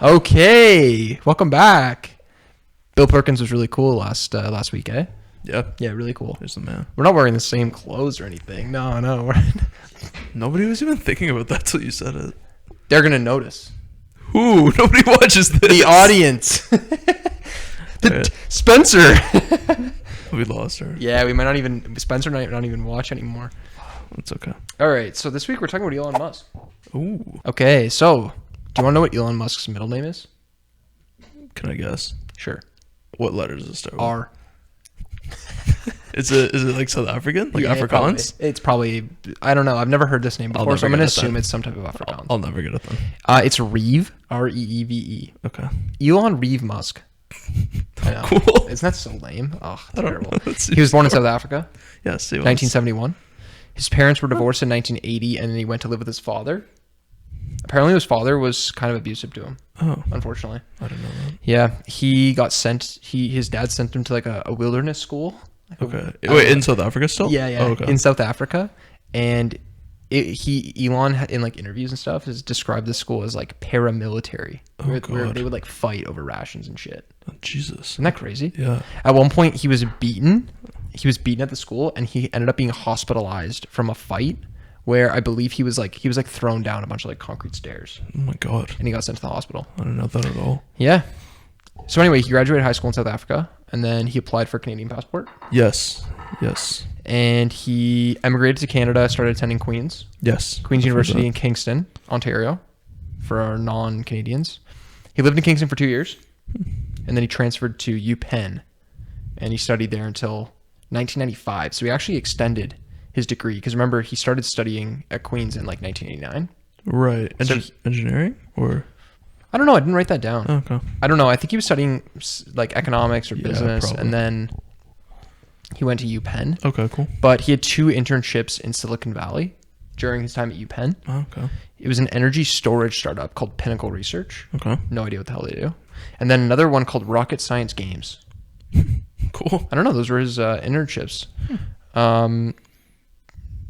Okay, welcome back. Bill Perkins was really cool last week, eh? Yeah. Yeah, really cool. He's the man. We're not wearing the same clothes or anything. No. Nobody was even thinking about that till you said it. They're gonna notice. Who? Nobody watches this. The audience. Spencer. We lost her. Yeah, we might not even. Spencer might not even watch anymore. It's okay. All right, so this week we're talking about Elon Musk. Ooh. Okay, so do you want to know what Elon Musk's middle name is? Can I guess? Sure. What letters does it start with? R. Is it like South African? Like Afrikaans? It's probably. I don't know. I've never heard this name before, so I'm gonna assume it's some type of Afrikaans. I'll never get it then. It's Reeve. Reeve. Okay. Elon Reeve Musk. I know. Cool. Isn't that so lame? Oh, terrible. That's He was born in South Africa, Yes, he was. 1971. His parents were divorced in 1980, and then he went to live with his father. Apparently, his father was kind of abusive to him. Oh, Unfortunately. I didn't know that. Yeah, he got sent. His dad sent him to like a wilderness school. Okay. Wait, in South Africa still? Yeah. Oh, okay. In South Africa, and Elon in like interviews and stuff has described the school as like paramilitary, where God. they would like fight over rations and shit. Oh, Jesus. Isn't that crazy? Yeah. At one point, he was beaten. He was beaten at the school, and he ended up being hospitalized from a fight where I believe he was like thrown down a bunch of like concrete stairs, Oh my God. and he got sent to the hospital. I didn't know that at all. Yeah. So anyway, he graduated high school in South Africa, and then he applied for a Canadian passport, Yes. and he emigrated to Canada, started attending Queen's Yes. University in Kingston, Ontario, for our non-Canadians. He lived in Kingston for 2 years, and then he transferred to UPenn, and he studied there until 1995. So he actually extended his degree, because remember, he started studying at Queen's in like 1989. Right. So Engineering or? I don't know. I didn't write that down. Oh, okay. I don't know. I think he was studying like economics or business, probably. and then he went to UPenn. Okay, cool. But he had 2 internships in Silicon Valley during his time at UPenn. Oh, okay. It was an energy storage startup called Pinnacle Research. Okay. No idea what the hell they do. And then another one called Rocket Science Games. Cool. I don't know. Those were his internships.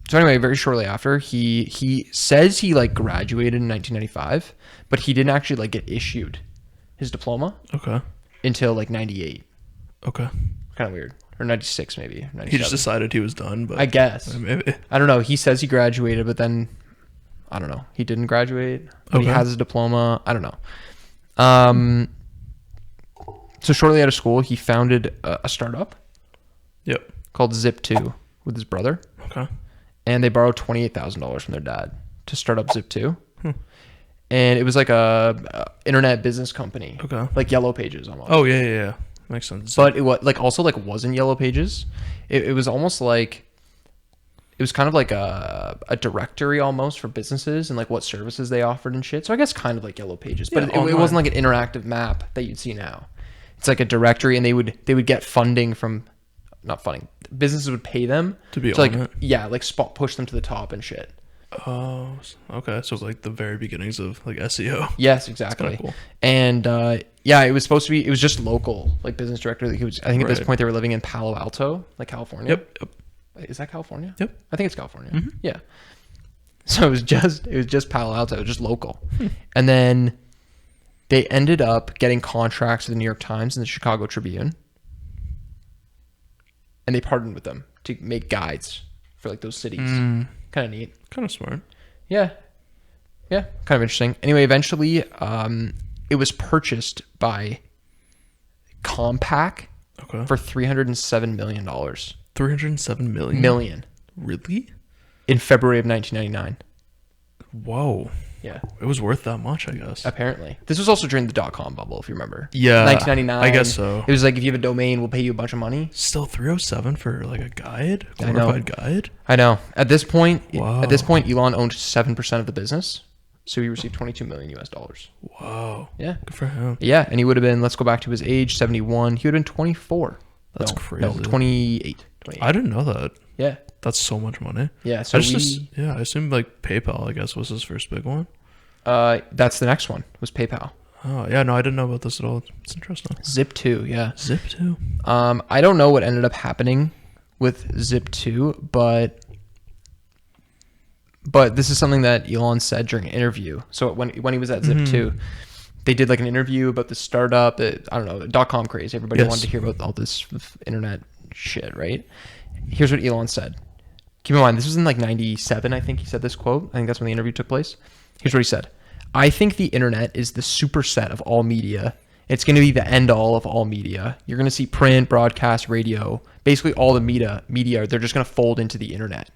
So anyway, very shortly after, he says he like graduated in 1995, but he didn't actually like get issued his diploma Okay. until like 98. Okay. Kind of weird. Or 96 maybe. 97. He just decided he was done, but I guess. maybe. I don't know. He says he graduated, but then I don't know. He didn't graduate, but he Okay. has his diploma. I don't know. So shortly out of school, he founded a startup Yep. called Zip2 with his brother, Okay. and they borrowed $28,000 from their dad to start up Zip2. And it was like a internet business company, Okay. like Yellow Pages almost. Oh, yeah. Makes sense. But it was like also like wasn't Yellow Pages. It was almost like it was kind of like a directory almost for businesses and like what services they offered and shit. So I guess kind of like Yellow Pages, but Yeah, it wasn't like an interactive map that you'd see now. It's like a directory, and they would get funding from, not funding. Businesses would pay them To be like on it? yeah, like spot push them to the top and shit. Oh, okay. So it's like the very beginnings of like SEO. Yes, exactly. That's kinda cool. And yeah, it was supposed to be. It was just local, like business director. I think at this Right. point they were living in Palo Alto, like California. Yep. Is that California? Yep. I think it's California. Yeah. So it was just Palo Alto, just local. And then they ended up getting contracts with the New York Times and the Chicago Tribune. And they partnered with them to make guides for like those cities. Kind of neat. Kind of smart. Yeah. Yeah. Kind of interesting. Anyway, eventually it was purchased by Compaq Okay. for $307 million. 307 million. Million. Really? In February of 1999. Whoa. Yeah. It was worth that much, I guess. Apparently. This was also during the dot-com bubble, if you remember. Yeah. 1999. I guess so. It was like, if you have a domain, we'll pay you a bunch of money. Still 307 for like a guide? I know. Glorified guide? I know. At this point, Wow. Elon owned 7% of the business. So he received $22 million US. Wow. Yeah. Good for him. Yeah. And he would have been, let's go back to his age, 71. He would have been 24. That's No, crazy. 28. I didn't know that. Yeah. That's so much money. Yeah. So I assumed like PayPal, I guess, was his first big one. that's the next one, was PayPal. Oh, yeah, no, I didn't know about this at all. It's interesting. Zip2, yeah. Zip2. I don't know what ended up happening with Zip2, but this is something that Elon said during an interview. So when he was at Zip2, they did like an interview about the startup. I don't know, .com craze. Everybody Yes. wanted to hear about all this internet shit, right? Here's what Elon said. Keep in mind, this was in like 97, I think he said this quote. I think that's when the interview took place. Here's what he said. I think the internet is the superset of all media. It's going to be the end all of all media. You're going to see print, broadcast, radio, basically all the media, they're just going to fold into the internet.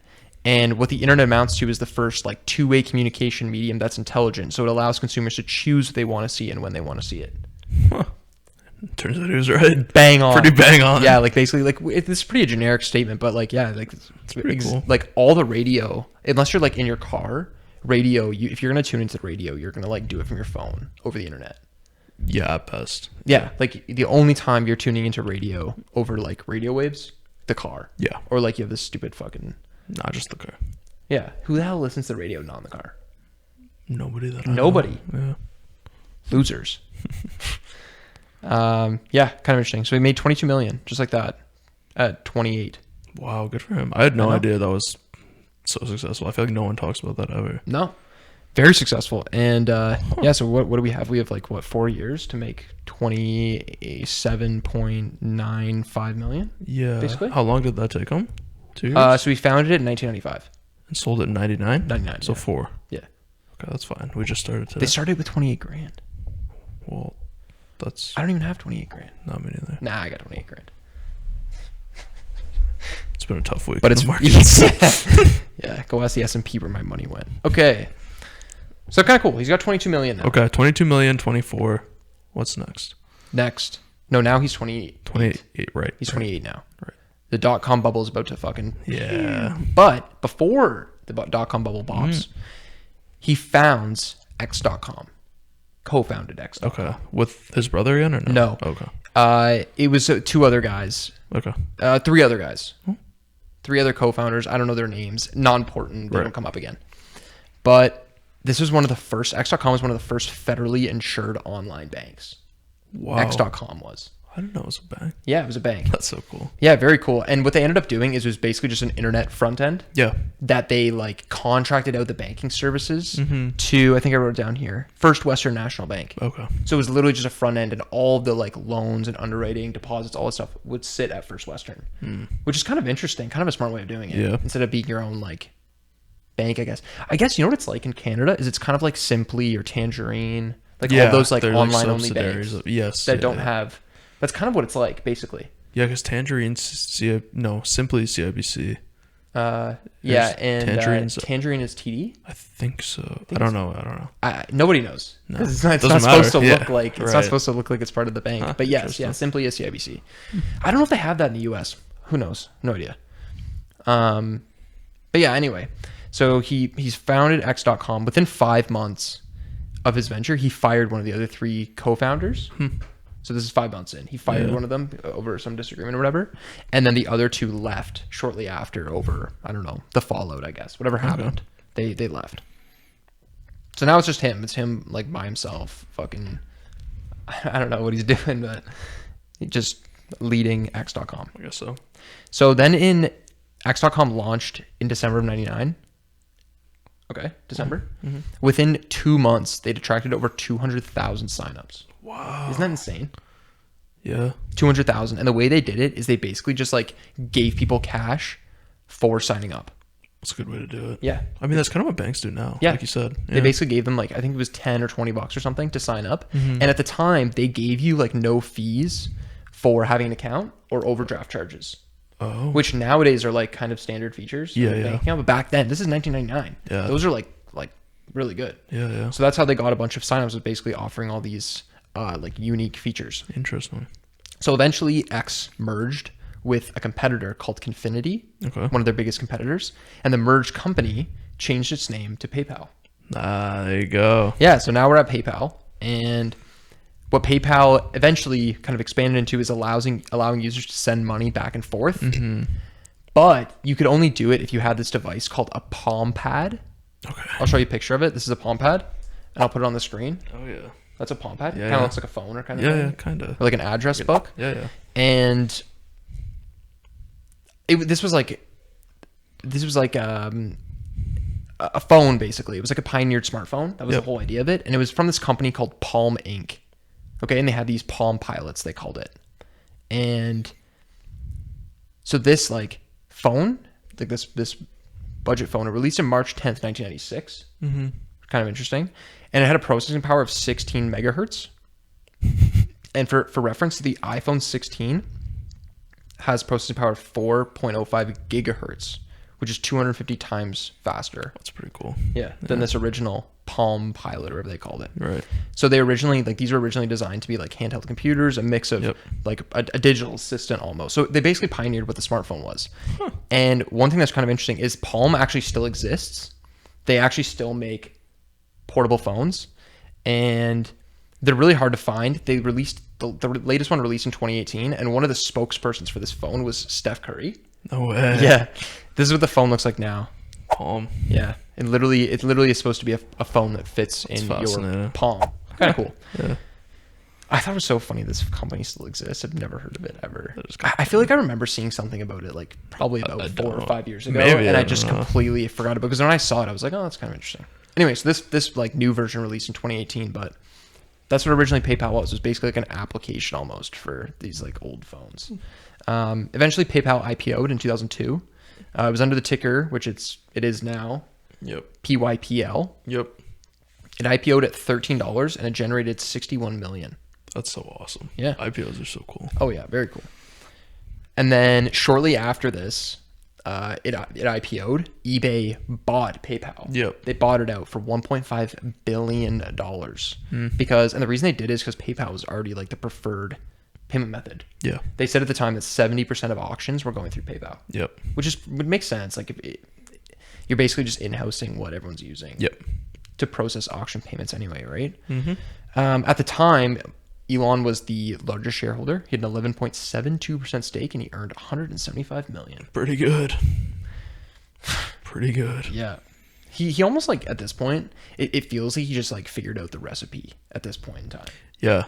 And what the internet amounts to is the first like two-way communication medium that's intelligent. So it allows consumers to choose what they want to see and when they want to see it. Huh. Turns out he was right. Bang on. Pretty bang on. Yeah, like basically, like this is pretty a generic statement, but like, yeah, like it's pretty cool. Like all the radio, unless you're like in your car, radio, if you're gonna tune into the radio, you're gonna like do it from your phone over the internet. Yeah, at best. Yeah, like the only time you're tuning into radio over like radio waves, the car. Yeah. Or like you have this stupid fucking. Not just the car. Yeah, who the hell listens to the radio not in the car? Nobody that Nobody. I know. Yeah. Losers. Yeah, kind of interesting. So he made 22 million just like that at 28. Wow, good for him. I had no idea that was so successful. I feel like no one talks about that ever. No, very successful. And yeah, so what do we have? We have like 4 years to make 27.95 million. Yeah. Basically. How long did that take him? 2 years? So we founded it in 1995. And sold it in 99? 99. So yeah. 4. Yeah. Okay, that's fine. We just started today. They started with 28 grand. Well, that's I don't even have 28 grand. not me neither. Nah, I got 28 grand. It's been a tough week. But in it's the markets. yeah. Go ask the S&P where my money went. Okay. So kind of cool. He's got 22 million now. Okay, 22 million, 24. What's next? Next. No, now he's 28. 28, right. He's 28 now. Right. The .com bubble is about to fucking. Yeah. But before the .com bubble pops, he founds X.com. Co-founded X.com. Okay. With his brother again or no? No. Okay. It was two other guys. Okay. Three other guys. 3 other co-founders. I don't know their names. Not important. They Right. don't come up again. But this was one of the first. X.com was one of the first federally insured online banks. Wow. X.com was. I didn't know it was a bank. Yeah, it was a bank. That's so cool. Yeah, very cool. And what they ended up doing is it was basically just an internet front end Yeah. that they like contracted out the banking services to, I think I wrote it down here, First Western National Bank. Okay. So it was literally just a front end, and all the like loans and underwriting, deposits, all that stuff would sit at First Western, which is kind of interesting, kind of a smart way of doing it. Yeah. Instead of being your own like bank, I guess. You know what it's like in Canada is it's kind of like Simply or Tangerine, like all those like they're online only subsidiaries banks yes. that don't have. That's kind of what it's like, basically. Yeah, because Tangerine's Simply CIBC. Yeah, and Tangerine is TD. I think so. I don't know. Nobody knows. No. It's not Doesn't supposed to matter. look like Right. it's part of the bank. Huh, But yes, interesting. yeah, Simply is CIBC. I don't know if they have that in the US. Who knows? No idea. But yeah, anyway. So he's founded X.com. Within 5 months of his venture, he fired one of the other 3 co-founders. So this is 5 months in. He fired one of them over some disagreement or whatever. And then the other 2 left shortly after over, I don't know, the fallout, I guess. Whatever happened, they left. So now it's just him. It's him like by himself. Fucking, I don't know what he's doing, but he's just leading X.com. I guess so. So then X.com launched in December of 99. Okay, December. Within 2 months, they'd attracted over 200,000 signups. Wow. Isn't that insane? Yeah. 200,000. And the way they did it is they basically just like gave people cash for signing up. That's a good way to do it. Yeah. I mean, that's kind of what banks do now. Yeah. Like you said. They basically gave them like, I think it was 10 or 20 bucks or something to sign up. And at the time, they gave you like no fees for having an account or overdraft charges. Oh. Which nowadays are like kind of standard features. Yeah, of a bank account. But back then, this is 1999. Yeah. Those are like really good. Yeah. So that's how they got a bunch of signups, was basically offering all these like unique features. Interesting. So eventually X merged with a competitor called Confinity, Okay. one of their biggest competitors, and the merged company changed its name to PayPal. There you go. Yeah, so now we're at PayPal, and what PayPal eventually kind of expanded into is allowing users to send money back and forth. But you could only do it if you had this device called a Palm Pad. Okay. I'll show you a picture of it. This is a Palm Pad, and I'll put it on the screen. Oh, yeah. That's a Palm Pad. Yeah, Kind of yeah. looks like a phone or kind of thing. Yeah, kind of. Or like an address book. Yeah. And this was like a phone, basically. It was like a pioneered smartphone. That was Yep. the whole idea of it. And it was from this company called Palm Inc. Okay, and they had these Palm Pilots, they called it. And so this like phone, like this budget phone, it released in March 10th, 1996. Mm-hmm. Kind of interesting. And it had a processing power of 16 megahertz. And for reference, the iPhone 16 has processing power of 4.05 gigahertz, which is 250 times faster. That's pretty cool. Yeah, than this original Palm Pilot, or whatever they called it. Right. So they originally, like, these were originally designed to be like handheld computers, a mix of Yep. like a digital assistant almost. So they basically pioneered what the smartphone was. And one thing that's kind of interesting is Palm actually still exists. They actually still make portable phones, and they're really hard to find. They released the latest one released in 2018, and one of the spokespersons for this phone was Steph Curry. No way. Yeah, this is what the phone looks like now. Palm. Yeah, it literally is supposed to be a phone that fits in your fascinating. palm. Kind of cool. Yeah. I thought it was so funny this company still exists. I've never heard of it ever. That is kinda I feel like I remember seeing something about it like probably about I 4 or don't 5 years ago, Maybe, and I I just don't know. completely forgot about it because when I saw it, I was like, oh, that's kind of interesting. Anyway, so this like new version released in 2018, but that's what originally PayPal was. It was basically like an application almost for these like old phones. Eventually, PayPal IPO'd in 2002. It was under the ticker, which it is now, Yep. PYPL. Yep. It IPO'd at $13 and it generated $61 million. That's so awesome. Yeah. IPOs are so cool. Oh yeah, very cool. And then shortly after this, it IPO'd. eBay bought PayPal. Yep. They bought it out for $1.5 billion because, and the reason they did is because PayPal was already like the preferred payment method. Yeah. They said at the time that 70% of auctions were going through PayPal, Yep. which would make sense. Like you're basically just in-housing what everyone's using Yep. to process auction payments anyway, right? Mm-hmm. At the time, Elon was the largest shareholder. He had an 11.72% stake, and he earned $175 million. Pretty good. Pretty good. Yeah, he almost like at this point, it feels like he just like figured out the recipe at this point in time. Yeah.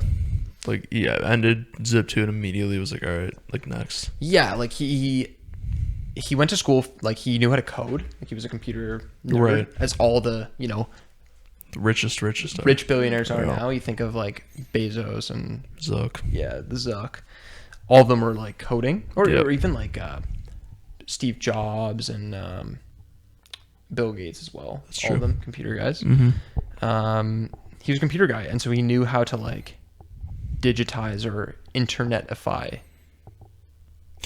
Like, yeah, ended Zip2 and immediately was like, all right, like next. Yeah, like he went to school, like he knew how to code, like he was a computer nerd, Right. as all the The richest. rich billionaires are Yeah. now. You think of like Bezos and Zuck. yeah, the Zuck. All of them are like coding, or Yep. even like Steve Jobs and Bill Gates as well. That's All of true. them computer guys. Mm-hmm. He was a computer guy, and so he knew how to like digitize or internetify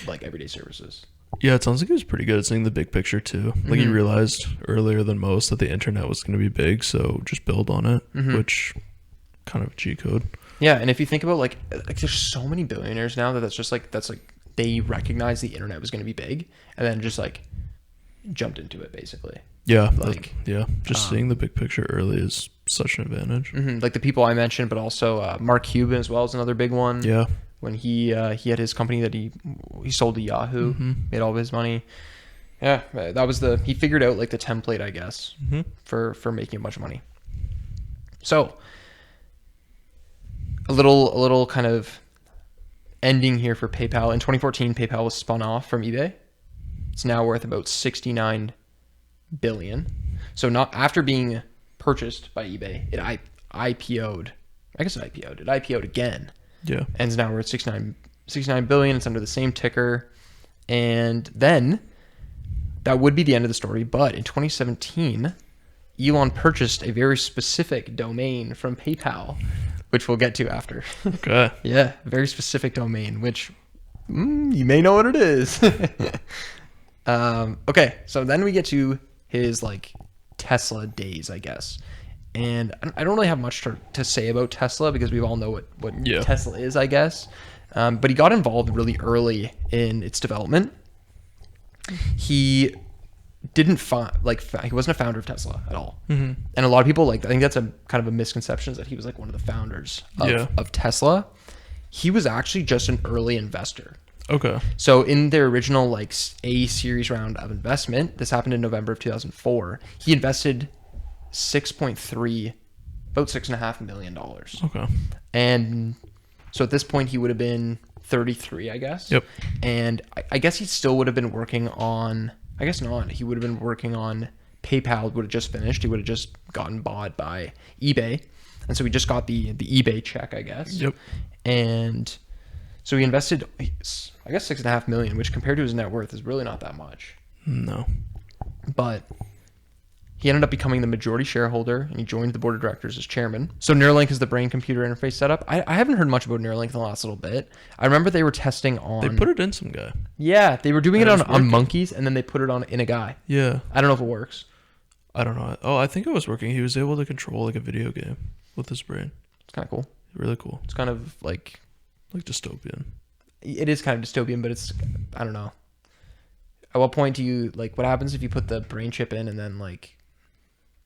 like everyday services. Yeah, it sounds like he was pretty good at seeing the big picture too. Like he realized earlier than most that the internet was going to be big, so just build on it, which kind of G code. Yeah, and if you think about like there's so many billionaires now that's like they recognized the internet was going to be big and then just like jumped into it basically. Yeah, Like, just seeing the big picture early is such an advantage. Like the people I mentioned, but also Mark Cuban as well is another big one. Yeah, When he had his company that he sold to Yahoo, made all of his money. Yeah, that was he figured out like the template, I guess, for making a bunch of money. So a little kind of ending here for PayPal. In 2014, PayPal was spun off from eBay. It's now worth about $69 billion. So not after being purchased by eBay, it IPO'd. I guess it IPO'd. It IPO'd again. yeah, And is now worth 69 billion. It's under the same ticker. And then that would be the end of the story. But in 2017, Elon purchased a very specific domain from PayPal, which we'll get to after. okay. Yeah, very specific domain, which you may know what it is. Okay, so then we get to his like Tesla days, I guess. And I don't really have much to say about Tesla because we all know what Yeah. Tesla is, I guess. But he got involved really early in its development. He didn't he wasn't a founder of Tesla at all. And a lot of people I think that's a kind of a misconception is that he was like one of the founders of Tesla. He was actually just an early investor. Okay. So in their original like A series round of investment, this happened in November of 2004. He invested about $6.5 million. Okay. And so at this point he would have been 33, I guess. Yep. And I guess he still would have been working on, I guess not. He would have been working on PayPal would have just finished. He would have just gotten bought by eBay. And so he just got the eBay check, I guess. Yep. And so he invested, I guess, $6.5 million, which compared to his net worth is really not that much. No. But he ended up becoming the majority shareholder, and he joined the board of directors as chairman. So Neuralink is the brain-computer interface setup. I haven't heard much about Neuralink in the last little bit. I remember they were testing on... They put it in some guy. Yeah, they were doing it And it was on working. monkeys, and then they put it on in a guy. Yeah. I don't know if it works. I don't know. Oh, I think it was working. He was able to control like a video game with his brain. It's kind of cool. Really cool. It's kind of like dystopian. it is kind of dystopian, but it's, I don't know. At what point do you, like, what happens if you put the brain chip in and then, like,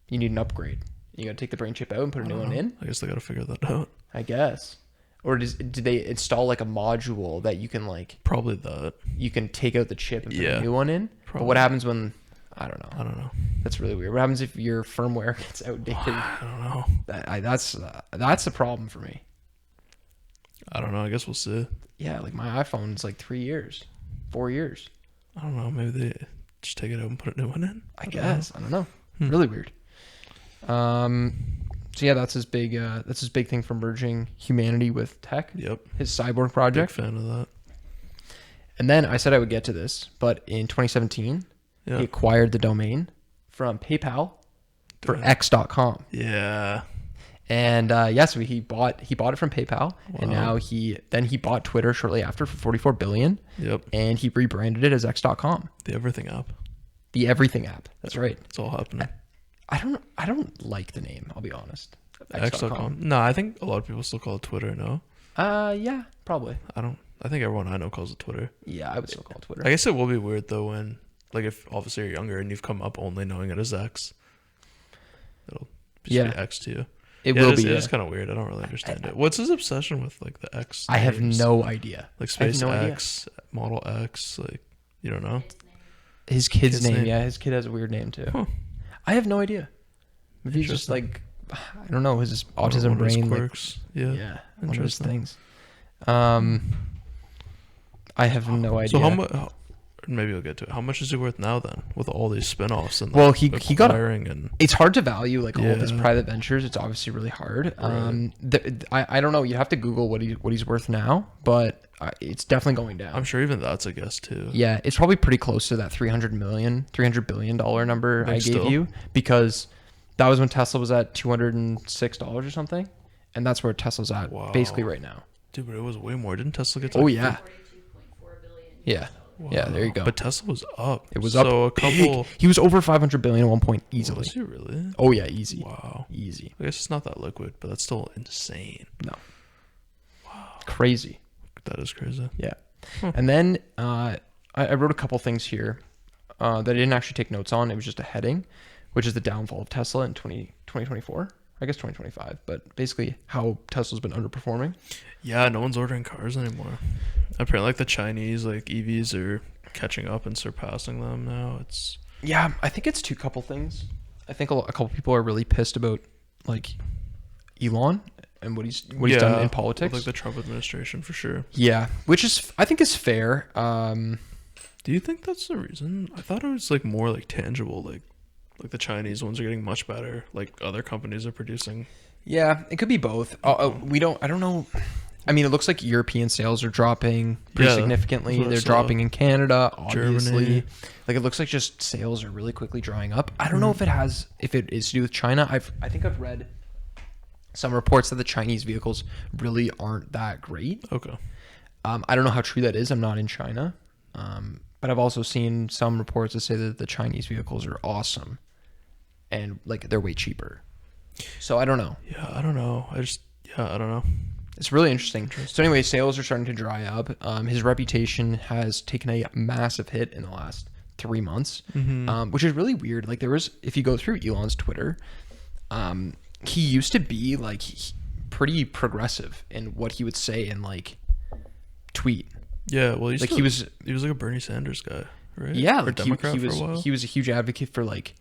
you need an upgrade? You gotta take the brain chip out and put a new one in? I guess they gotta figure that out. I guess. Or do they install, like, a module that you can, like... Probably that. You can take out the chip and put a Yeah. new one in? Probably. But what happens when... I don't know. I don't know. That's really weird. What happens if your firmware gets outdated? I don't know. That's a problem for me. I don't know. I guess we'll see. Yeah, like, my iPhone's, like, 3 years. 4 years. I don't know. Maybe they just take it out and put a new one in. I guess. I don't know. Hmm. Really weird. So yeah, that's his big thing for merging humanity with tech. Yep. His cyborg Big project. fan of that. And then I said I would get to this, but in 2017, Yeah. he acquired the domain from PayPal for Damn. X.com. Yeah. And so he bought it from PayPal, and Wow. now he bought Twitter shortly after for $44 billion, Yep. and he rebranded it as X.com, The everything app. the everything app. That's right. It's all happening. I don't like the name. I'll be honest. X.com. No, I think a lot of people still call it Twitter. No, Yeah, probably. I don't. I think everyone I know calls it Twitter. Yeah, I would still call it Twitter. I guess it will be weird though when, like, if obviously you're younger and you've come up only knowing it as X, it'll just Yeah. be X to you. It Yeah, will it is, be. It is kind of weird. I don't really understand it. What's his obsession with like the X? I have names? no idea. Like I have Space no idea. X, Model X. Like, you don't know. His kid's Kid's name. name. Yeah, his kid has a weird name too. Huh. I have no idea. Maybe he's just like, I don't know, his One autism of his brain. Like, quirks. Yeah. yeah, one of his Interesting. things. I have no idea. So how much? Maybe we'll get to it. How much is he worth now then, with all these spin-offs and Well, like, he got acquiring and It's hard to value like all of his Yeah. private ventures. It's obviously really hard. I don't know. You have to Google what he's worth now, but it's definitely going down. I'm sure even that's a guess too. Yeah, it's probably pretty close to that $300 billion number Like I gave still. you, because that was when Tesla was at $206 or something, and that's where Tesla's at Wow. basically right now. Dude, but it was way more. Didn't Tesla get to Oh like yeah, 42.4 billion. yeah, Wow. yeah. There you go. But Tesla was up. It was so up a couple. big. He was over 500 billion at one point Was easily. he really? Oh yeah, easy, Wow. easy. I guess it's not that liquid, but that's still insane. No, crazy. That is crazy. Yeah. Huh. And then I wrote a couple things here that I didn't actually take notes on. It was just a heading, which is the downfall of Tesla in 2024. I guess 2025, but basically how Tesla's been underperforming. Yeah, no one's ordering cars anymore. Apparently, like the Chinese like EVs are catching up and surpassing them now. It's Yeah, I think it's couple things. I think a couple people are really pissed about like Elon and what he's done in politics. with, like the Trump administration for sure. Yeah, which is I think is fair. Do you think that's the reason? I thought it was like more like tangible, like the Chinese ones are getting much better. Like other companies are producing. Yeah, it could be both. I don't know. I mean, it looks like European sales are dropping pretty Yeah, significantly. that's what I They're saw. dropping in Canada, obviously. Germany. Like it looks like just sales are really quickly drying up. I don't know if it is to do with China. I think I've read some reports that the Chinese vehicles really aren't that great. Okay. I don't know how true that is. I'm not in China. But I've also seen some reports that say that the Chinese vehicles are awesome and like they're way cheaper. So I don't know. Yeah, I don't know. I don't know. It's really interesting. So anyway, sales are starting to dry up. His reputation has taken a massive hit in the last 3 months, which is really weird. Like if you go through Elon's Twitter, he used to be like pretty progressive in what he would say and like tweet. Yeah, well, Like he was like a Bernie Sanders guy, right? Yeah, or like Democrat he for a while. was a huge advocate for like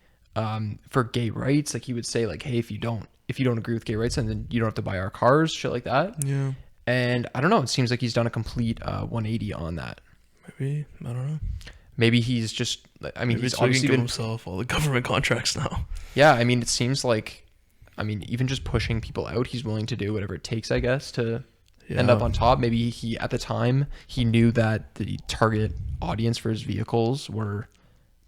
for gay rights. Like he would say like, hey, if you don't agree with gay rights, then you don't have to buy our cars, shit like that. Yeah, And I don't know, it seems like he's done a complete 180 on that. maybe I don't know. maybe he's just. I mean, Maybe he's so he can obviously give been. himself all the government contracts now. Yeah, I mean, it seems like. I mean, even just pushing people out, he's willing to do whatever it takes, I guess, to end up on top. Maybe he, at the time, he knew that the target audience for his vehicles were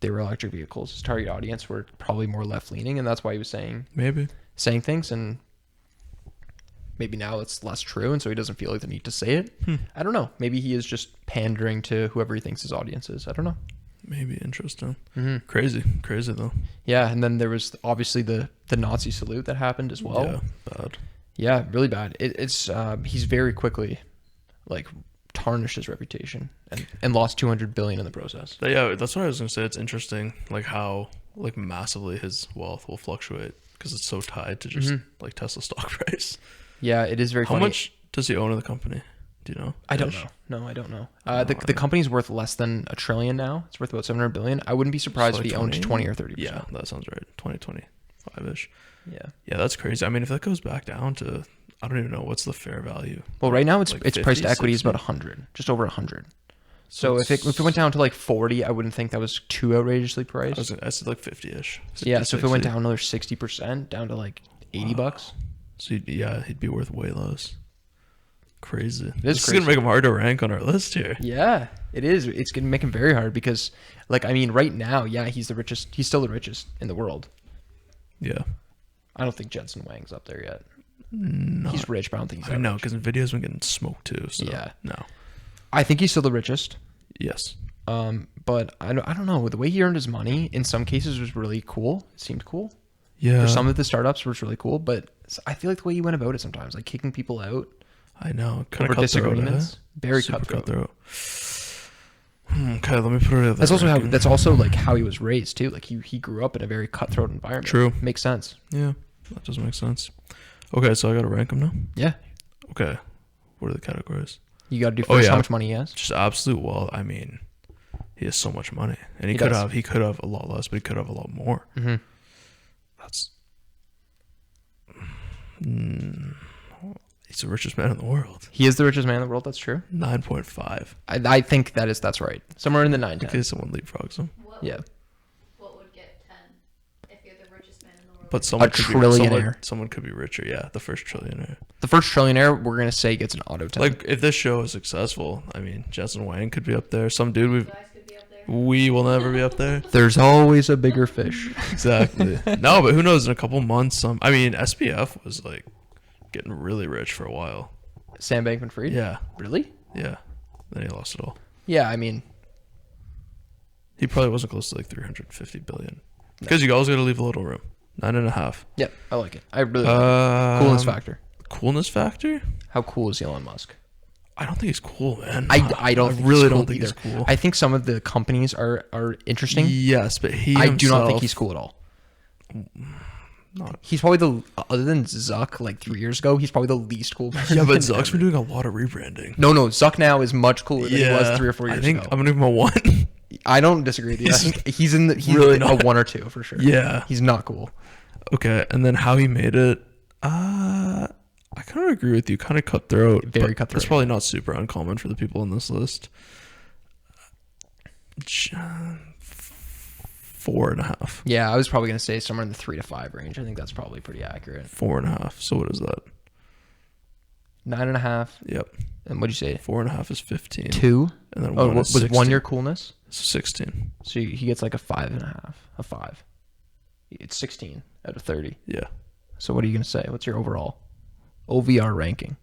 electric vehicles. His target audience were probably more left leaning, and that's why he was saying things. And maybe now it's less true, and so he doesn't feel like the need to say it. I don't know. Maybe he is just pandering to whoever he thinks his audience is. I don't know. Maybe. Interesting. Crazy though. Yeah, and then there was obviously the Nazi salute that happened as well. Yeah, bad. Yeah, really bad. It's he's very quickly like tarnished his reputation and lost 200 billion in the process. But yeah, that's what I was gonna say. It's interesting, like how like massively his wealth will fluctuate because it's so tied to just like Tesla stock price. Yeah, it is very. How much does he own in the company? Do you know? I don't know. No, I don't know. The company's worth less than $1 trillion now. It's worth about 700 billion. I wouldn't be surprised So like if he owned 20 or 30%. Yeah, that sounds right. 2025-ish. Yeah, that's crazy. I mean, if that goes back down to, I don't even know what's the fair value. Well, right now it's like its 50, price to equity is 60? about 100, just over 100. So if it went down to like 40, I wouldn't think that was too outrageously priced. I said like 50-ish. 50, Yeah, so if it went 60. down another 60%, down to like $80. So he'd be worth way less. Crazy. This is gonna make him hard to rank on our list here. Yeah, it is. It's gonna make him very hard because, like, I mean, right now, yeah, he's the richest. He's still the richest in the world. Yeah. I don't think Jensen Huang's up there yet. No. He's rich, but I don't think he's. I know, because Nvidia's been getting smoked too. So yeah. No. I think he's still the richest. Yes. But I don't know. The way he earned his money in some cases was really cool. It seemed cool. Yeah. For some of the startups was really cool, but I feel like the way he went about it sometimes, like kicking people out. I know. Kind of disagreements. Very Super cutthroat. Okay, let me put it. That's also like how he was raised too. Like he grew up in a very cutthroat environment. True. Makes sense. Yeah, that does make sense. Okay, so I got to rank him now. Yeah. Okay. What are the categories? You got to do first how much money he has. Just absolute wealth. I mean, he has so much money, and he could have a lot less, but he could have a lot more. Mm-hmm. That's. He's the richest man in the world. He is the richest man in the world. That's true. 9.5. I think that's right. Somewhere in the 9 10. In case someone leapfrogs him. Yeah. What would get 10 if you're the richest man in the world? But someone trillionaire. Someone could be richer. Yeah, the first trillionaire. The first trillionaire, we're gonna say gets an auto 10. Like if this show is successful, I mean, Jensen Huang could be up there. Some dude You guys could be up there. we will never be up there. There's always a bigger fish. Exactly. No, but who knows? In a couple months, I mean, SPF was like getting really rich for a while. Sam Bankman-Fried? Yeah. Really? Yeah. Then he lost it all. Yeah, I mean, He probably wasn't close to like 350 billion. Because you always got to leave a little room. 9.5. yeah, I like it. I really like it. Coolness factor. Coolness factor? How cool is Elon Musk? I don't think he's cool, man. I don't think really he's cool don't think either. he's cool. I think some of the companies are interesting. Yes, but I do not think he's cool at all. Not. He's probably other than Zuck like 3 years ago, he's probbe the least cool person. Yeah, but Zuck's been doing a lot of rebranding. No, Zuck now is much cooler than he was 3 or 4 years I think ago. I'm gonna give him a 1. I don't disagree with you. I think he's really a not. 1 or 2 for sure. Yeah. He's not cool. Okay, and then how he made it, I kind of agree with you. Kind of cutthroat. Very but cutthroat. That's probably not super uncommon for the people on this list. 4.5. Yeah, I was probably gonna say somewhere in the 3 to 5 range. I think that's probably pretty accurate. 4.5. So what is that? 9.5. Yep. And what'd you say? 4.5 is 15. 2. And then Oh, one was is 16. 1 year coolness? So 16. So he gets like a 5.5, a 5. It's 16 out of 30. Yeah. So what are you gonna say? What's your overall OVR ranking?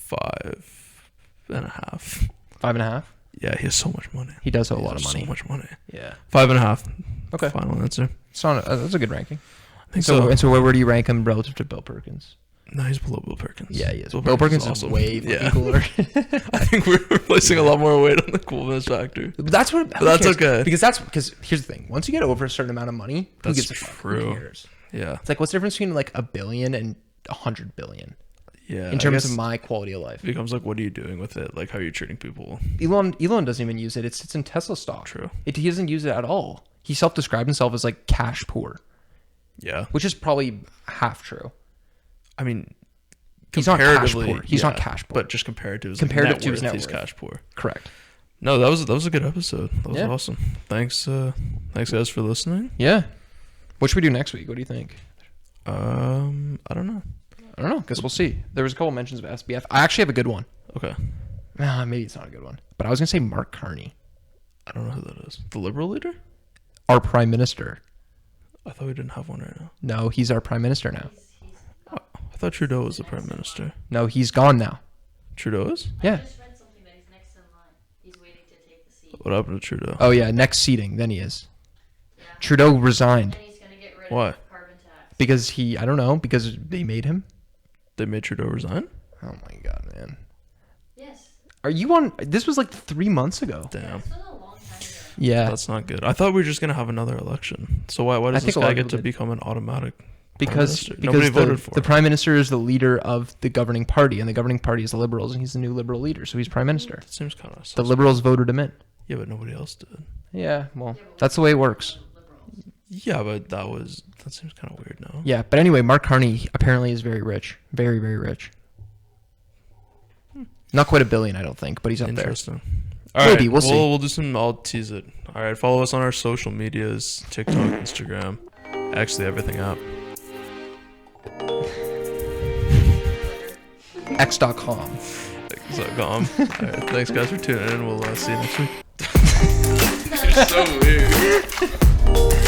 5.5. 5.5. Yeah, he has so much money. He does have a lot of money. So much money. Yeah. 5.5. Okay. Final answer. So that's a good ranking. I think So so. and so where do you rank him relative to Bill Perkins? No, he's below Bill Perkins. Yeah, he is. Bill Perkins is awesome. way fucking Yeah. cooler. I think we're placing a lot more weight on the coolness factor. But that's what. But that's okay. Because here's the thing: once you get over a certain amount of money, who That's gives a fuck? true. Who cares? Yeah. It's like what's the difference between like $1 billion and $100 billion Yeah. in terms of my quality of life? It becomes like, what are you doing with it? Like, how are you treating people? Elon doesn't even use it. It sits in Tesla stock. True. He doesn't use it at all. He self-described himself as like cash poor, Yeah. which is probably half true. I mean, He's not cash comparatively, poor. He's not cash poor. But just compared to his Comparative net to his worth, net he's worth. cash poor. Correct. No, that was a good episode. That was Yeah. awesome. Thanks guys for listening. Yeah. What should we do next week? What do you think? I don't know. I don't know. Guess we'll see. There was a couple mentions of SBF. I actually have a good one. Okay. Maybe it's not a good one. But I was going to say Mark Carney, I don't know who that is. The Liberal leader? our prime minister. I thought we didn't have one right now. No, he's our prime minister now. I thought Trudeau was the prime minister. No, he's gone now. Trudeau is? Yeah. I just read something that he's next in line. He's waiting to take the seat. What happened to Trudeau? Oh, yeah. Next seating. Then he is. Yeah. Trudeau resigned And he's going to get rid Why? of carbon tax. because I don't know, because they made him. They made Trudeau resign? Oh, my God, man. Yes. Are you on? This was like 3 months ago. Damn. It's been a long time ago. Yeah. That's not good. I thought we were just gonna have another election. So why I does think this a lot guy of get people to did. become an automatic because prime minister? Nobody voted for the him. prime minister is the leader of the governing party, and the governing party is the Liberals, and he's the new Liberal leader, so he's prime minister. That seems kind of The Liberals voted him in. Yeah, but nobody else did. Yeah, well, that's the way it works. Liberals. Yeah, but that seems kind of weird now. Yeah, but anyway, Mark Carney apparently is very rich, very, very rich. Not quite $1 billion, I don't think, but he's up there. Interesting. All Maybe, right, we'll see. We'll do some. I'll tease it. All right, follow us on our social medias: TikTok, Instagram, actually everything app. X.com. X.com. All right, thanks guys for tuning in. We'll see you next week. You're so weird.